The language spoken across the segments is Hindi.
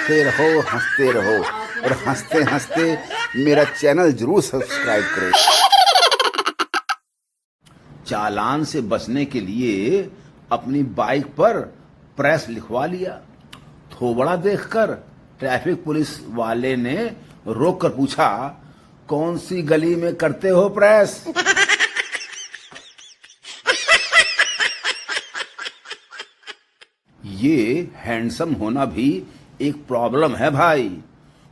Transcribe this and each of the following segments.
हंसते रहो और हंसते हंसते मेरा चैनल जरूर सब्सक्राइब करें। चालान से बचने के लिए अपनी बाइक पर प्रेस लिखवा लिया। थोबड़ा देखकर ट्रैफिक पुलिस वाले ने रोक कर पूछा, कौन सी गली में करते हो प्रेस? ये हैंडसम होना भी एक प्रॉब्लम है भाई।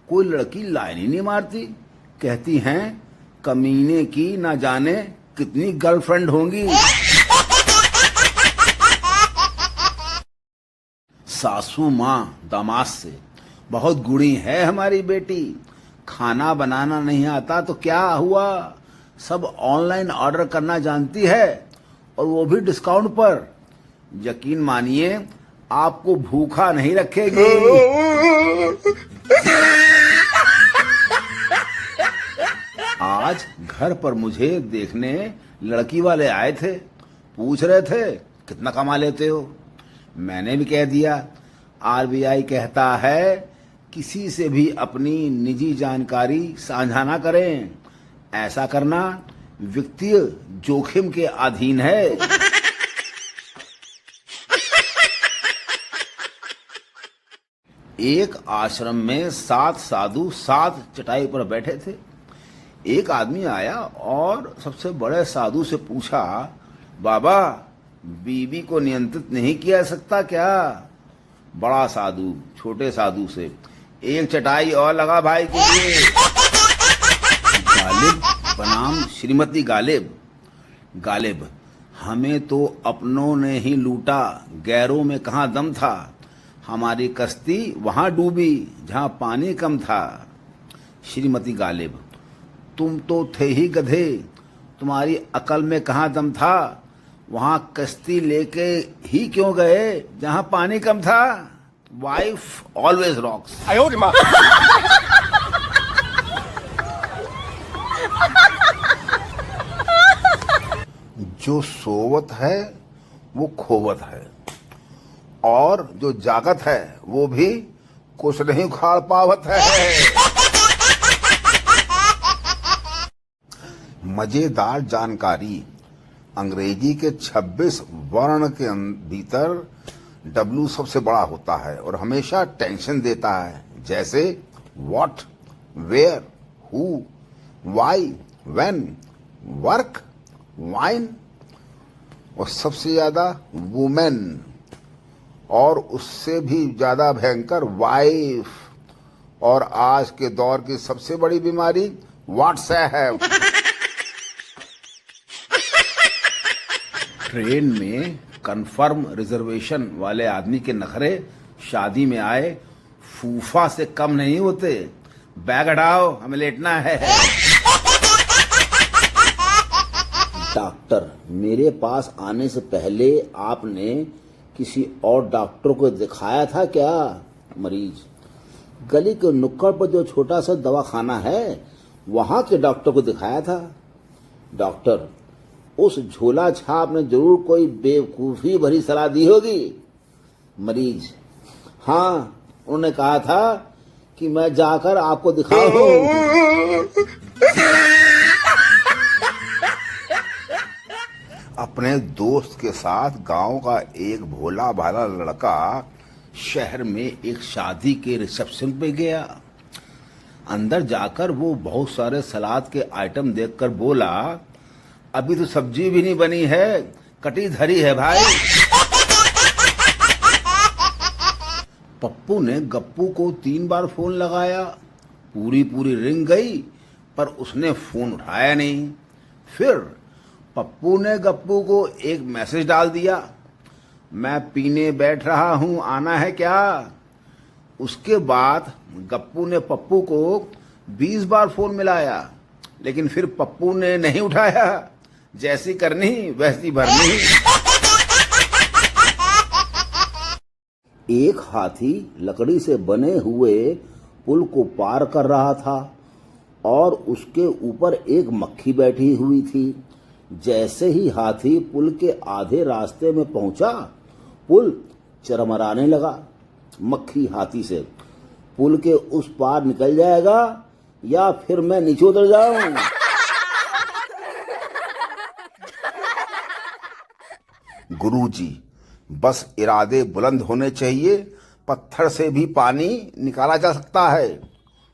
कोई लड़की लाइन ही नहीं मारती, कहती हैं कमीने की ना जाने कितनी गर्लफ्रेंड होंगी। सासू माँ दामाद से, बहुत गुणी है हमारी बेटी, खाना बनाना नहीं आता तो क्या हुआ, सब ऑनलाइन ऑर्डर करना जानती है और वो भी डिस्काउंट पर। यकीन मानिए आपको भूखा नहीं रखेगी। आज घर पर मुझे देखने लड़की वाले आए थे, पूछ रहे थे कितना कमा लेते हो। मैंने भी कह दिया, आरबीआई कहता है किसी से भी अपनी निजी जानकारी साझा ना करें, ऐसा करना वित्तीय जोखिम के अधीन है। एक आश्रम में 7 साधु 7 चटाई पर बैठे थे। एक आदमी आया और सबसे बड़े साधु से पूछा, बाबा बीवी को नियंत्रित नहीं किया सकता क्या? बड़ा साधु छोटे साधु से, एक चटाई और लगा भाई के लिए। गालिब बनाम श्रीमती गालिब। गालिब, हमें तो अपनों ने ही लूटा, गैरों में कहाँ दम था, हमारी कश्ती वहां डूबी जहां पानी कम था। श्रीमती गालिब, तुम तो थे ही गधे, तुम्हारी अकल में कहाँ दम था, वहां कश्ती लेके ही क्यों गए जहां पानी कम था। Wife always rocks. जो सोवत है वो खोवत है और जो जागत है वो भी कुछ नहीं उखाड़ पावत है। मजेदार जानकारी, अंग्रेजी के 26 वर्ण के भीतर W सबसे बड़ा होता है और हमेशा टेंशन देता है, जैसे what, where, who, why, when, work, wine और सबसे ज्यादा वुमेन और उससे भी ज्यादा भयंकर वाइफ और आज के दौर की सबसे बड़ी बीमारी व्हाट्सएप। ट्रेन में कंफर्म रिजर्वेशन वाले आदमी के नखरे शादी में आए फूफा से कम नहीं होते। बैग हटाओ, हमें लेटना है। डॉक्टर, मेरे पास आने से पहले आपने किसी और डॉक्टर को दिखाया था क्या? मरीज, गली के नुक्कड़ पर जो छोटा सा दवाखाना है वहां के डॉक्टर को दिखाया था। डॉक्टर, उस झोला छाप ने जरूर कोई बेवकूफी भरी सलाह दी होगी। मरीज, हाँ, उन्होंने कहा था कि मैं जाकर आपको दिखाऊं। अपने दोस्त के साथ गांव का एक भोला भाला लड़का शहर में एक शादी के रिसेप्शन पे गया। अंदर जाकर वो बहुत सारे सलाद के आइटम देखकर बोला, अभी तो सब्जी भी नहीं बनी है, कटी धरी है भाई। पप्पू ने गप्पू को 3 बार फोन लगाया, पूरी रिंग गई पर उसने फोन उठाया नहीं। फिर पप्पू ने गप्पू को एक मैसेज डाल दिया, मैं पीने बैठ रहा हूं, आना है क्या? उसके बाद गप्पू ने पप्पू को 20 बार फोन मिलाया, लेकिन फिर पप्पू ने नहीं उठाया। जैसी करनी वैसी भरनी। एक हाथी लकड़ी से बने हुए पुल को पार कर रहा था और उसके ऊपर एक मक्खी बैठी हुई थी। जैसे ही हाथी पुल के आधे रास्ते में पहुंचा, पुल चरमराने लगा। मक्खी हाथी से, पुल के उस पार निकल जाएगा या फिर मैं नीचे उतर जाऊं। गुरुजी, बस इरादे बुलंद होने चाहिए, पत्थर से भी पानी निकाला जा सकता है।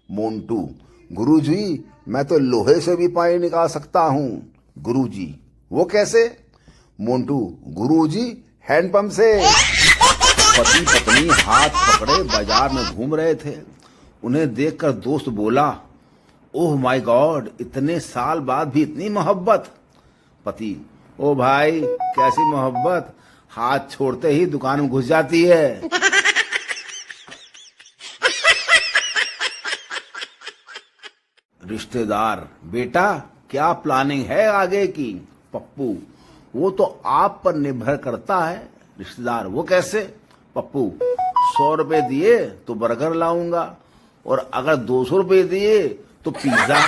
मोंटू, गुरुजी, मैं तो लोहे से भी पानी निकाल सकता हूँ। गुरुजी, वो कैसे? मोंटू, गुरुजी, हैंडपंप से। पति पत्नी हाथ पकड़े बाजार में घूम रहे थे। उन्हें देखकर दोस्त बोला, ओह माय गॉड, इतने साल बाद भी इतनी मोहब्बत। पति, ओ भाई, कैसी मोहब्बत, हाथ छोड़ते ही दुकान में घुस जाती है। रिश्तेदार, बेटा क्या प्लानिंग है आगे की? पप्पू, वो तो आप पर निर्भर करता है। रिश्तेदार, वो कैसे? पप्पू, 100 रुपए दिए तो बर्गर लाऊंगा, और अगर 200 रुपए दिए तो पिज्जा।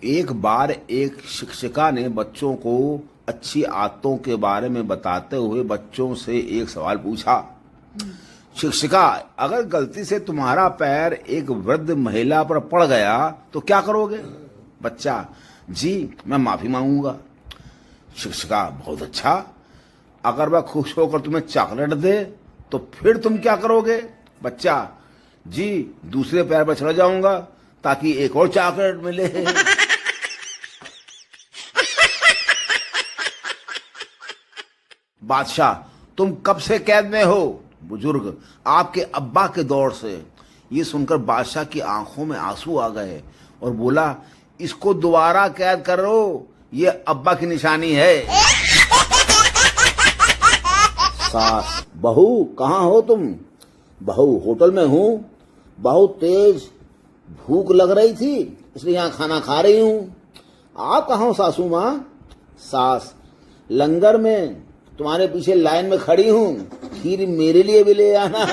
एक बार एक शिक्षिका ने बच्चों को अच्छी आदतों के बारे में बताते हुए बच्चों से एक सवाल पूछा। शिक्षिका, अगर गलती से तुम्हारा पैर एक वृद्ध महिला पर पड़ गया तो क्या करोगे? बच्चा, जी मैं माफी मांगूंगा। शिक्षिका, बहुत अच्छा, अगर वह खुश होकर तुम्हें चॉकलेट दे तो फिर तुम क्या करोगे? बच्चा, जी दूसरे पैर पर चढ़ जाऊंगा ताकि एक और चॉकलेट मिले। बादशाह, तुम कब से कैद में हो? बुजुर्ग, आपके अब्बा के दौर से। ये सुनकर बादशाह की आंखों में आंसू आ गए और बोला, इसको दोबारा कैद करो, ये अब्बा की निशानी है। सास, बहू कहाँ हो तुम? बहू, होटल में हूँ, बहुत तेज भूख लग रही थी इसलिए यहाँ खाना खा रही हूँ। आप कहाँ हो सासू माँ? सास, लंगर में तुम्हारे पीछे लाइन में खड़ी हूँ, खीर मेरे लिए भी ले आना।